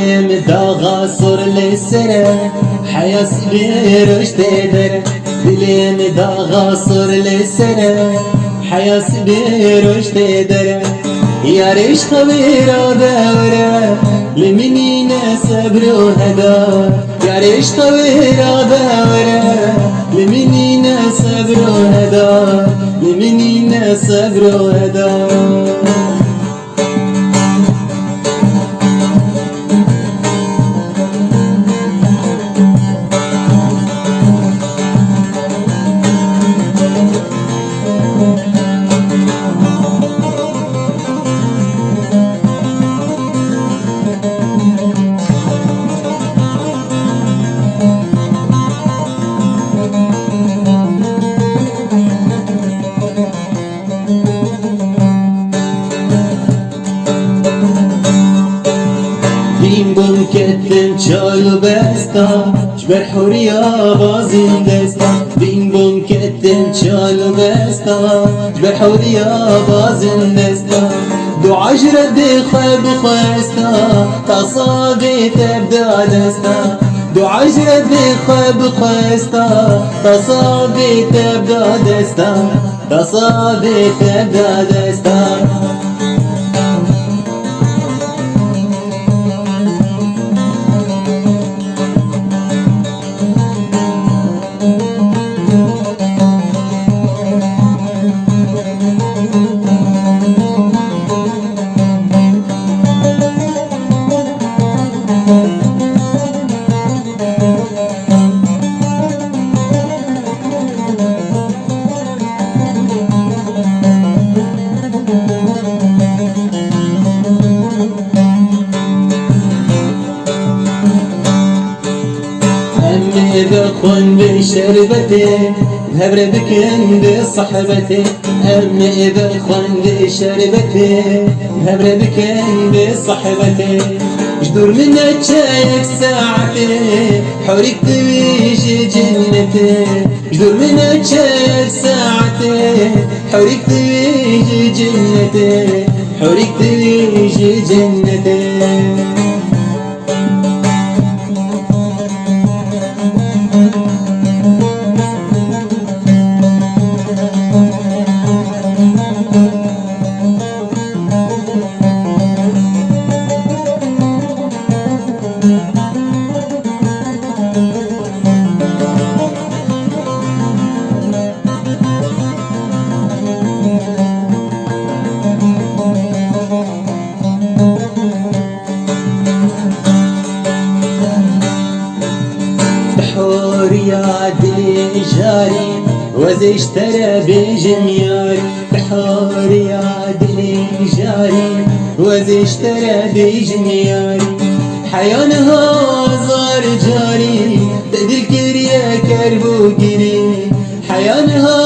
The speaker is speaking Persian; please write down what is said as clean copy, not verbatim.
دلم داغا صور لسره حياس بيرش تدره دلم داغا صور لسره حياس بيرش تدره يا ريش خبيرة دورة لمنين صبر وهدى يا ريش خبيرة دورة لمنين صبر وهدى لمنين صبر وهدى دین بوم کتن چای و بستا جبر حوریا بازین دستا دین بوم کتن چای و بستا جبر حوریا بازین دستا دو عجر دی خیب خواستا تصابی تبدا دستا دو عجر دی خیب خواستا تصابی تبدا دستا تصابی تبدا دستا إذا خن بشربتي هبر بكن بصحبتي أما إذا خن بشربتي هبر بكن بصحبتي جدور من شايك ساعتي حورك تبيجي جنتي جدور من شايك ساعتي حورك تبيجي جنتي حورك تبيجي جنتي يا دلي جاري وزي اشترى بجمياري بحور يا دلي جاري وزي اشترى بجمياري حيانها زار جاري تذكر يا كربو قري حيانها